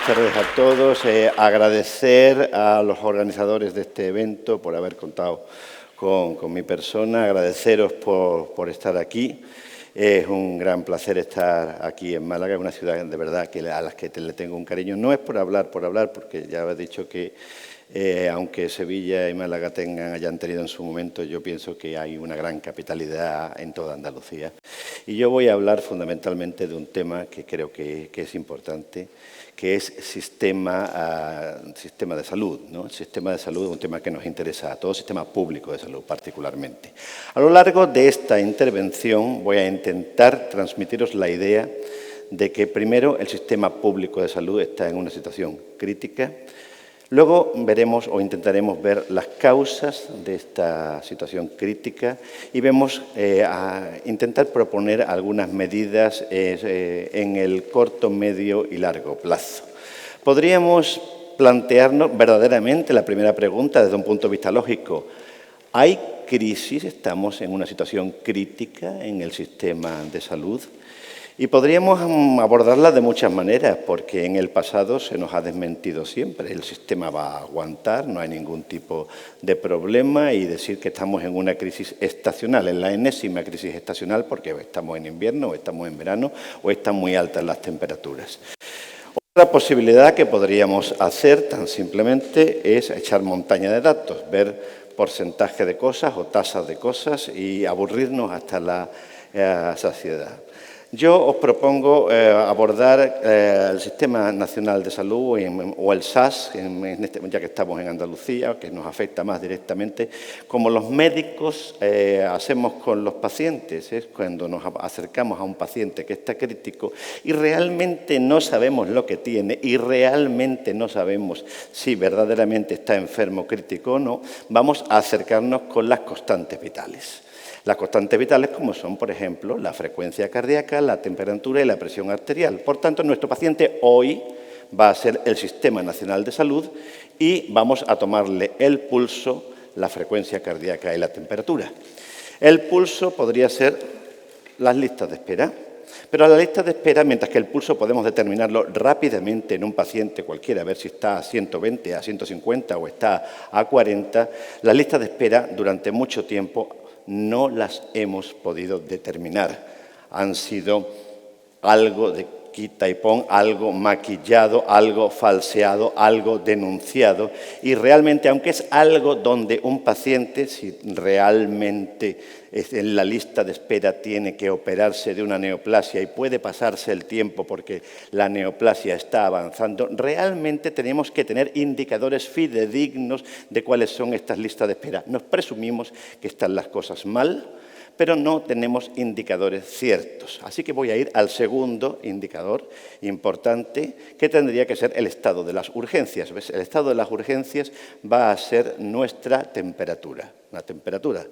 buenas tardes a todos. Agradecer a los organizadores de este evento por haber contado con mi persona, agradeceros por estar aquí. Es un gran placer estar aquí en Málaga, una ciudad de verdad a la que le tengo un cariño. No es por hablar, porque ya he dicho que aunque Sevilla y Málaga hayan tenido en su momento, yo pienso que hay una gran capitalidad en toda Andalucía. Y yo voy a hablar fundamentalmente de un tema que creo que es importante, que es sistema de salud, ¿no? El sistema de salud es un tema que nos interesa a todos, sistema público de salud particularmente. A lo largo de esta intervención voy a intentar transmitiros la idea de que primero el sistema público de salud está en una situación crítica. Luego veremos o intentaremos ver las causas de esta situación crítica y intentar proponer algunas medidas en el corto, medio y largo plazo. Podríamos plantearnos verdaderamente la primera pregunta desde un punto de vista lógico. ¿Hay crisis? ¿Estamos en una situación crítica en el sistema de salud? Y podríamos abordarla de muchas maneras, porque en el pasado se nos ha desmentido siempre. El sistema va a aguantar, no hay ningún tipo de problema, y decir que estamos en una crisis estacional, en la enésima crisis estacional, porque estamos en invierno, o estamos en verano, o están muy altas las temperaturas. Otra posibilidad que podríamos hacer, tan simplemente, es echar montaña de datos, ver porcentaje de cosas o tasas de cosas y aburrirnos hasta la saciedad. Yo os propongo abordar el Sistema Nacional de Salud o el SAS, ya que estamos en Andalucía, que nos afecta más directamente, como los médicos hacemos con los pacientes. Es cuando nos acercamos a un paciente que está crítico y realmente no sabemos lo que tiene y realmente no sabemos si verdaderamente está enfermo, crítico o no, vamos a acercarnos con las constantes vitales. Las constantes vitales como son, por ejemplo, la frecuencia cardíaca, la temperatura y la presión arterial. Por tanto, nuestro paciente hoy va a ser el Sistema Nacional de Salud y vamos a tomarle el pulso, la frecuencia cardíaca y la temperatura. El pulso podría ser las listas de espera, pero la lista de espera, mientras que el pulso podemos determinarlo rápidamente en un paciente cualquiera, a ver si está a 120, a 150 o está a 40, las listas de espera durante mucho tiempo no las hemos podido determinar. Han sido algo de quita y pon, algo maquillado, algo falseado, algo denunciado. Y realmente, aunque es algo donde un paciente, si realmente en la lista de espera tiene que operarse de una neoplasia y puede pasarse el tiempo porque la neoplasia está avanzando, realmente tenemos que tener indicadores fidedignos de cuáles son estas listas de espera. Nos presumimos que están las cosas mal, pero no tenemos indicadores ciertos. Así que voy a ir al segundo indicador importante, que tendría que ser el estado de las urgencias. ¿Ves? El estado de las urgencias va a ser nuestra temperatura, la temperatura.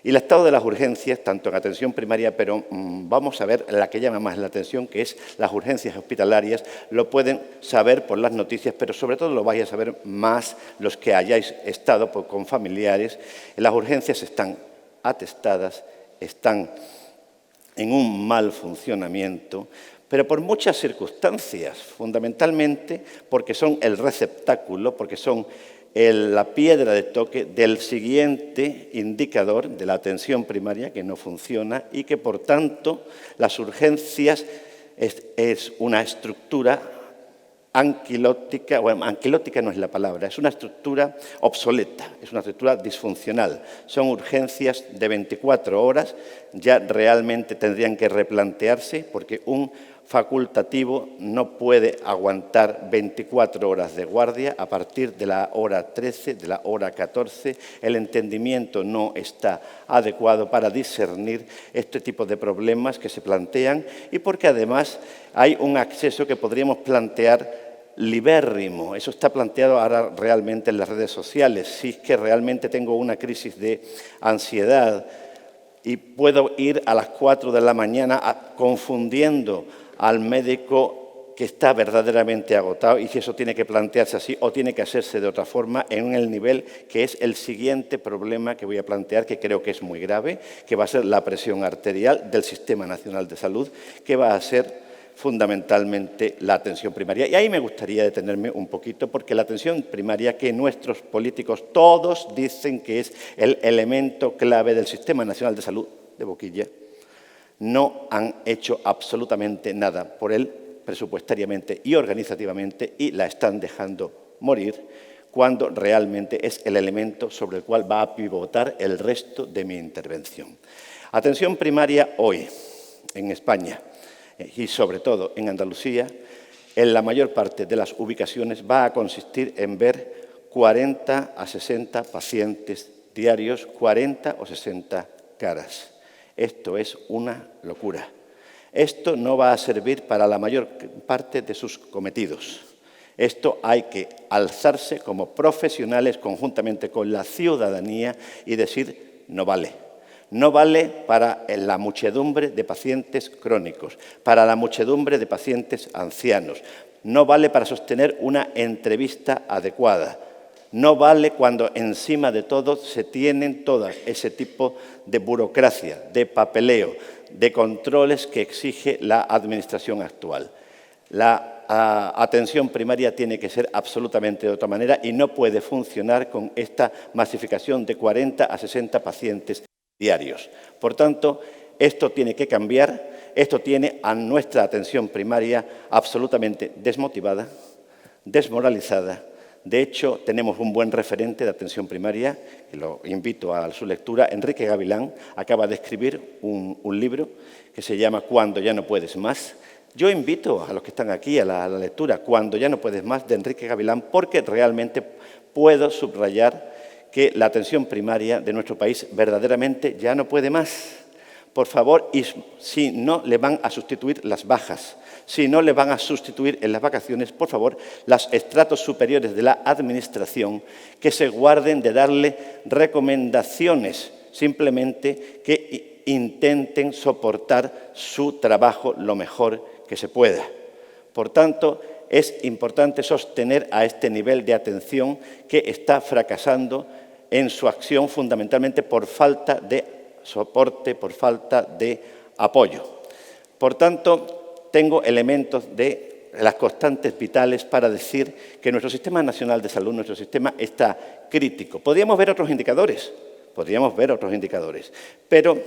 Y el estado de las urgencias, tanto en atención primaria, pero vamos a ver la que llama más la atención, que es las urgencias hospitalarias, lo pueden saber por las noticias, pero sobre todo lo vais a saber más los que hayáis estado con familiares. Las urgencias están atestadas, están en un mal funcionamiento, pero por muchas circunstancias, fundamentalmente porque son el receptáculo, porque son la piedra de toque del siguiente indicador de la atención primaria que no funciona y que, por tanto, las urgencias es una estructura anquilótica, bueno, anquilótica no es la palabra, es una estructura obsoleta, es una estructura disfuncional. Son urgencias de 24 horas, ya realmente tendrían que replantearse porque un facultativo no puede aguantar 24 horas de guardia. A partir de la hora 13, de la hora 14, el entendimiento no está adecuado para discernir este tipo de problemas que se plantean y porque además hay un acceso que podríamos plantear libérrimo. Eso está planteado ahora realmente en las redes sociales. Si es que realmente tengo una crisis de ansiedad y puedo ir a las 4 de la mañana confundiendo al médico que está verdaderamente agotado y si eso tiene que plantearse así o tiene que hacerse de otra forma en el nivel que es el siguiente problema que voy a plantear, que creo que es muy grave, que va a ser la presión arterial del Sistema Nacional de Salud, que va a ser fundamentalmente la atención primaria. Y ahí me gustaría detenerme un poquito, porque la atención primaria, que nuestros políticos todos dicen que es el elemento clave del Sistema Nacional de Salud de Boquilla, no han hecho absolutamente nada por él presupuestariamente y organizativamente, y la están dejando morir, cuando realmente es el elemento sobre el cual va a pivotar el resto de mi intervención. Atención primaria hoy, en España, y sobre todo en Andalucía, en la mayor parte de las ubicaciones va a consistir en ver 40 a 60 pacientes diarios, 40 o 60 caras. Esto es una locura. Esto no va a servir para la mayor parte de sus cometidos. Esto hay que alzarse como profesionales conjuntamente con la ciudadanía y decir no vale. No vale para la muchedumbre de pacientes crónicos, para la muchedumbre de pacientes ancianos. No vale para sostener una entrevista adecuada. No vale cuando encima de todo se tienen todo ese tipo de burocracia, de papeleo, de controles que exige la administración actual. La atención primaria tiene que ser absolutamente de otra manera y no puede funcionar con esta masificación de 40 a 60 pacientes diarios. Por tanto, esto tiene que cambiar, esto tiene a nuestra atención primaria absolutamente desmotivada, desmoralizada. De hecho, tenemos un buen referente de atención primaria, que lo invito a su lectura. Enrique Gavilán acaba de escribir un libro que se llama Cuando ya no puedes más. Yo invito a los que están aquí a la lectura Cuando ya no puedes más, de Enrique Gavilán, porque realmente puedo subrayar que la atención primaria de nuestro país verdaderamente ya no puede más. Por favor, y si no le van a sustituir las bajas, si no le van a sustituir en las vacaciones, por favor, los estratos superiores de la Administración que se guarden de darle recomendaciones, simplemente que intenten soportar su trabajo lo mejor que se pueda. Por tanto, es importante sostener a este nivel de atención que está fracasando en su acción fundamentalmente por falta de soporte, por falta de apoyo. Por tanto, tengo elementos de las constantes vitales para decir que nuestro Sistema Nacional de Salud, nuestro sistema está crítico. Podríamos ver otros indicadores, pero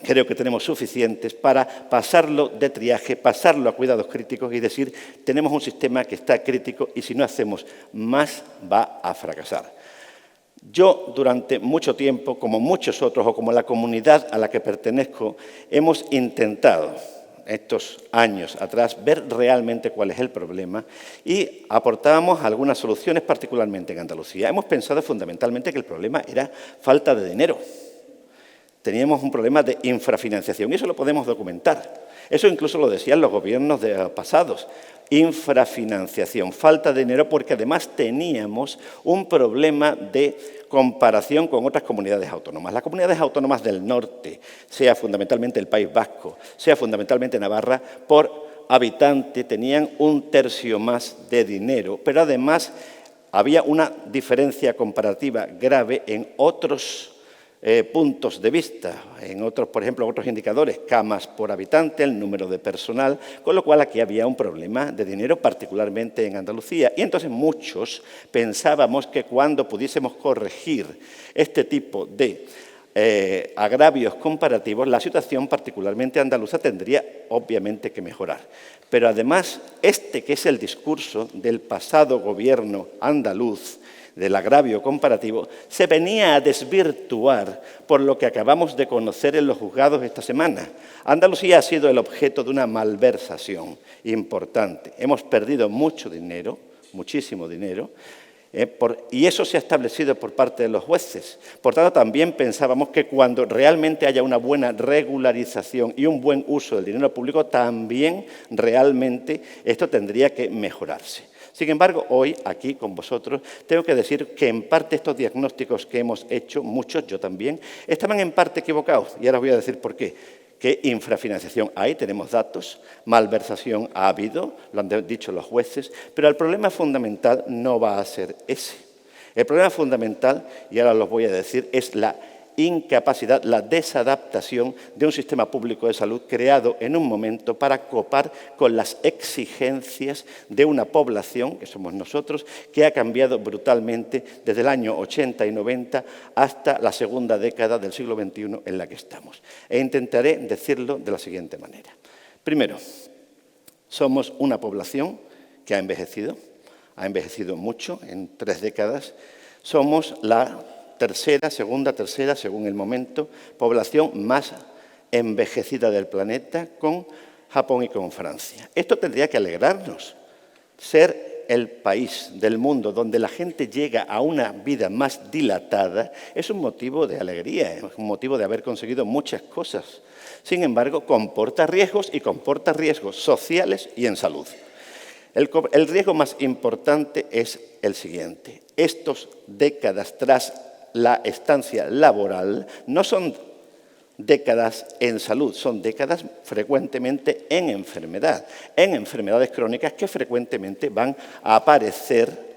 creo que tenemos suficientes para pasarlo de triaje, pasarlo a cuidados críticos y decir tenemos un sistema que está crítico y si no hacemos más va a fracasar. Yo, durante mucho tiempo, como muchos otros, o como la comunidad a la que pertenezco, hemos intentado, estos años atrás, ver realmente cuál es el problema y aportábamos algunas soluciones, particularmente en Andalucía. Hemos pensado fundamentalmente que el problema era falta de dinero. Teníamos un problema de infrafinanciación y eso lo podemos documentar. Eso incluso lo decían los gobiernos pasados. Infrafinanciación, falta de dinero, porque además teníamos un problema de comparación con otras comunidades autónomas. Las comunidades autónomas del norte, sea fundamentalmente el País Vasco, sea fundamentalmente Navarra, por habitante tenían un tercio más de dinero, pero además había una diferencia comparativa grave en otros puntos de vista, en otros, por ejemplo, otros indicadores, camas por habitante, el número de personal, con lo cual aquí había un problema de dinero, particularmente en Andalucía. Y entonces muchos pensábamos que cuando pudiésemos corregir este tipo de agravios comparativos, la situación particularmente andaluza tendría obviamente que mejorar. Pero además, que es el discurso del pasado gobierno andaluz, del agravio comparativo, se venía a desvirtuar por lo que acabamos de conocer en los juzgados esta semana. Andalucía ha sido el objeto de una malversación importante. Hemos perdido mucho dinero, muchísimo dinero, y eso se ha establecido por parte de los jueces. Por tanto, también pensábamos que cuando realmente haya una buena regularización y un buen uso del dinero público, también realmente esto tendría que mejorarse. Sin embargo, hoy, aquí con vosotros, tengo que decir que en parte estos diagnósticos que hemos hecho, muchos, yo también, estaban en parte equivocados. Y ahora os voy a decir por qué. ¿Qué infrafinanciación hay? Tenemos datos. Malversación ha habido, lo han dicho los jueces. Pero el problema fundamental no va a ser ese. El problema fundamental, y ahora los voy a decir, es la incapacidad, la desadaptación de un sistema público de salud creado en un momento para copar con las exigencias de una población, que somos nosotros, que ha cambiado brutalmente desde el año 80 y 90 hasta la segunda década del siglo XXI en la que estamos. E intentaré decirlo de la siguiente manera. Primero, somos una población que ha envejecido mucho en 3 décadas. Somos la segunda, tercera, según el momento, población más envejecida del planeta, con Japón y con Francia. Esto tendría que alegrarnos. Ser el país del mundo donde la gente llega a una vida más dilatada es un motivo de alegría, es un motivo de haber conseguido muchas cosas. Sin embargo, comporta riesgos y comporta riesgos sociales y en salud. El riesgo más importante es el siguiente. Estas décadas tras la estancia laboral no son décadas en salud, son décadas frecuentemente en enfermedades crónicas que frecuentemente van a aparecer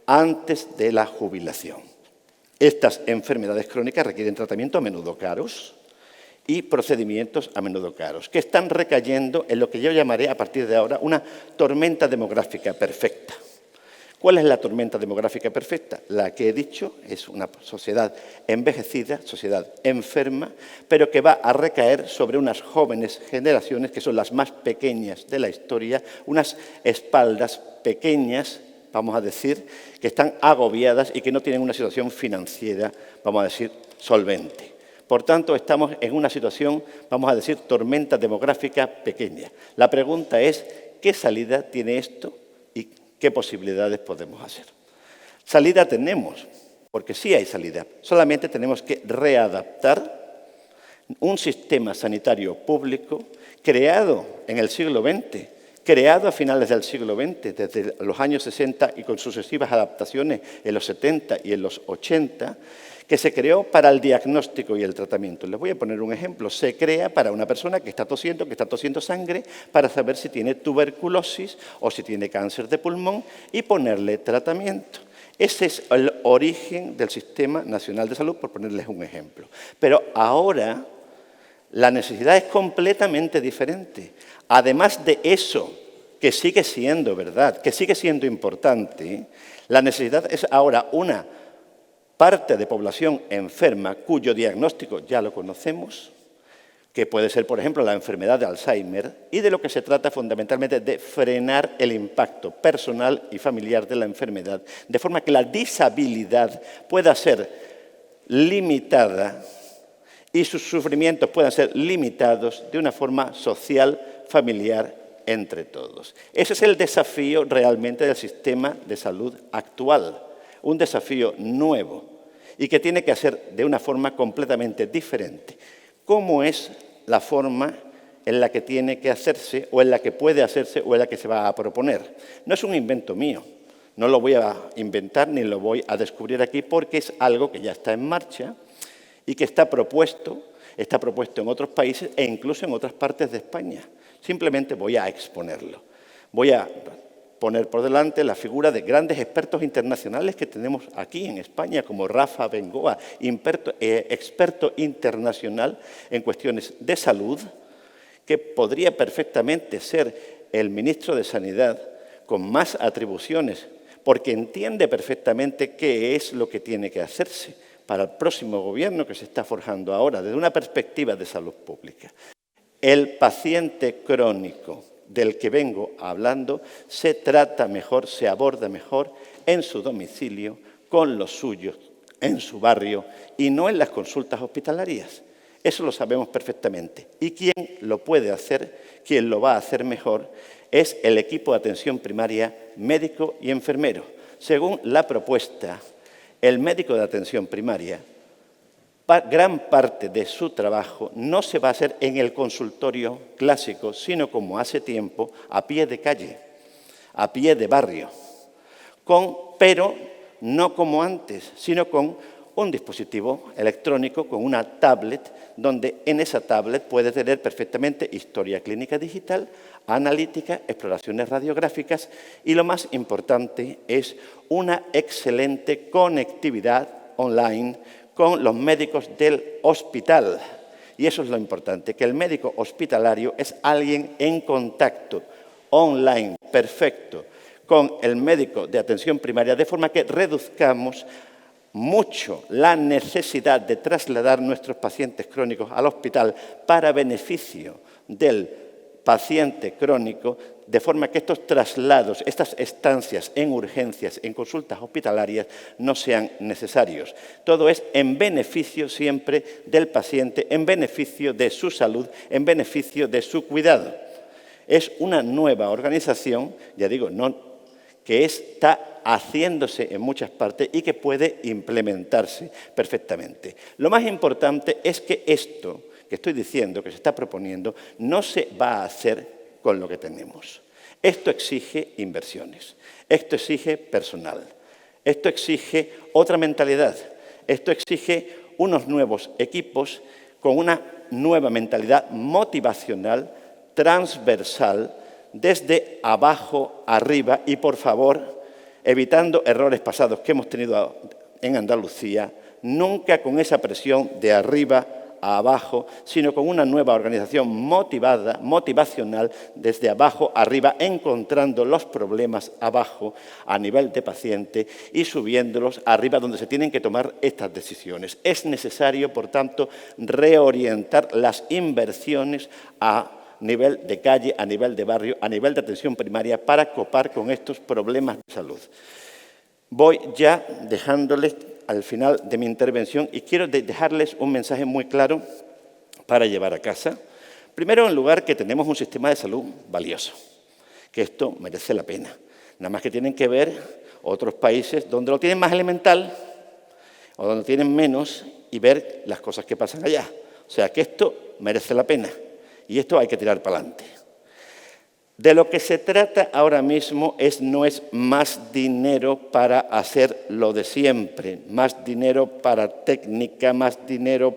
antes de la jubilación. Estas enfermedades crónicas requieren tratamientos a menudo caros y procedimientos a menudo caros, que están recayendo en lo que yo llamaré a partir de ahora una tormenta demográfica perfecta. ¿Cuál es la tormenta demográfica perfecta? La que he dicho es una sociedad envejecida, sociedad enferma, pero que va a recaer sobre unas jóvenes generaciones que son las más pequeñas de la historia, unas espaldas pequeñas, vamos a decir, que están agobiadas y que no tienen una situación financiera, vamos a decir, solvente. Por tanto, estamos en una situación, vamos a decir, tormenta demográfica pequeña. La pregunta es, ¿qué salida tiene esto y qué posibilidades podemos hacer? Salida tenemos, porque sí hay salida. Solamente tenemos que readaptar un sistema sanitario público creado en el siglo XX, creado a finales del siglo XX, desde los años 60 y con sucesivas adaptaciones en los 70 y en los 80, que se creó para el diagnóstico y el tratamiento. Les voy a poner un ejemplo. Se crea para una persona que está tosiendo sangre, para saber si tiene tuberculosis o si tiene cáncer de pulmón y ponerle tratamiento. Ese es el origen del Sistema Nacional de Salud, por ponerles un ejemplo. Pero ahora la necesidad es completamente diferente. Además de eso, que sigue siendo verdad, que sigue siendo importante, la necesidad es ahora una parte de población enferma cuyo diagnóstico ya lo conocemos, que puede ser, por ejemplo, la enfermedad de Alzheimer, y de lo que se trata fundamentalmente de frenar el impacto personal y familiar de la enfermedad, de forma que la disabilidad pueda ser limitada y sus sufrimientos puedan ser limitados de una forma social, familiar, entre todos. Ese es el desafío realmente del sistema de salud actual. Un desafío nuevo y que tiene que hacer de una forma completamente diferente. ¿Cómo es la forma en la que tiene que hacerse o en la que puede hacerse o en la que se va a proponer? No es un invento mío, no lo voy a inventar ni lo voy a descubrir aquí porque es algo que ya está en marcha y que está propuesto en otros países e incluso en otras partes de España. Simplemente voy a exponerlo. Voy a poner por delante la figura de grandes expertos internacionales que tenemos aquí en España, como Rafa Bengoa, experto internacional en cuestiones de salud, que podría perfectamente ser el ministro de Sanidad con más atribuciones, porque entiende perfectamente qué es lo que tiene que hacerse para el próximo gobierno que se está forjando ahora, desde una perspectiva de salud pública. El paciente crónico del que vengo hablando se trata mejor, se aborda mejor en su domicilio, con los suyos, en su barrio y no en las consultas hospitalarias. Eso lo sabemos perfectamente. Y quien lo puede hacer, quien lo va a hacer mejor, es el equipo de atención primaria, médico y enfermero. Según la propuesta, el médico de atención primaria, gran parte de su trabajo no se va a hacer en el consultorio clásico, sino como hace tiempo, a pie de calle, a pie de barrio, pero no como antes, sino con un dispositivo electrónico, con una tablet, donde en esa tablet puede tener perfectamente historia clínica digital, analítica, exploraciones radiográficas y lo más importante es una excelente conectividad online con los médicos del hospital. Y eso es lo importante, que el médico hospitalario es alguien en contacto online, perfecto, con el médico de atención primaria, de forma que reduzcamos mucho la necesidad de trasladar nuestros pacientes crónicos al hospital para beneficio del paciente crónico, de forma que estos traslados, estas estancias en urgencias, en consultas hospitalarias, no sean necesarios. Todo es en beneficio siempre del paciente, en beneficio de su salud, en beneficio de su cuidado. Es una nueva organización, ya digo, que está haciéndose en muchas partes y que puede implementarse perfectamente. Lo más importante es que esto que estoy diciendo, que se está proponiendo, no se va a hacer con lo que tenemos. Esto exige inversiones, esto exige personal, esto exige otra mentalidad, esto exige unos nuevos equipos con una nueva mentalidad motivacional, transversal, desde abajo arriba y, por favor, evitando errores pasados que hemos tenido en Andalucía, nunca con esa presión de arriba a abajo, sino con una nueva organización motivacional, desde abajo arriba, encontrando los problemas abajo a nivel de paciente y subiéndolos arriba donde se tienen que tomar estas decisiones. Es necesario, por tanto, reorientar las inversiones a nivel de calle, a nivel de barrio, a nivel de atención primaria para copar con estos problemas de salud. Voy ya dejándoles al final de mi intervención y quiero dejarles un mensaje muy claro para llevar a casa. Primero, en lugar, que tenemos un sistema de salud valioso, que esto merece la pena. Nada más que tienen que ver otros países donde lo tienen más elemental o donde tienen menos y ver las cosas que pasan allá. O sea, que esto merece la pena y esto hay que tirar para adelante. De lo que se trata ahora mismo no es más dinero para hacer lo de siempre, más dinero para técnica, más dinero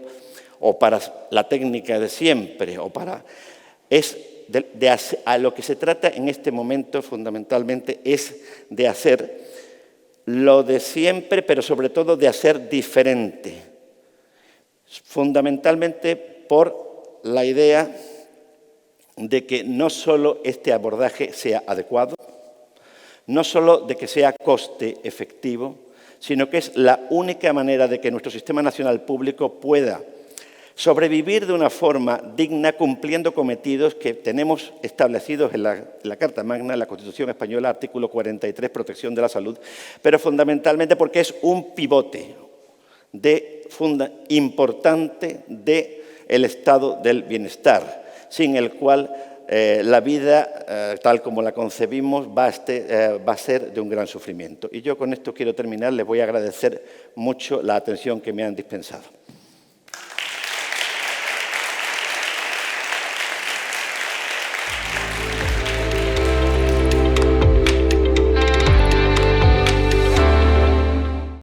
o para la técnica de siempre, a lo que se trata en este momento fundamentalmente es de hacer lo de siempre, pero sobre todo de hacer diferente, fundamentalmente por la idea de que no solo este abordaje sea adecuado, no solo de que sea coste efectivo, sino que es la única manera de que nuestro sistema nacional público pueda sobrevivir de una forma digna, cumpliendo cometidos que tenemos establecidos en la Carta Magna, en la Constitución Española, artículo 43, protección de la salud, pero fundamentalmente porque es un pivote importante del estado del bienestar, sin el cual la vida, tal como la concebimos, va a ser de un gran sufrimiento. Y yo con esto quiero terminar. Les voy a agradecer mucho la atención que me han dispensado.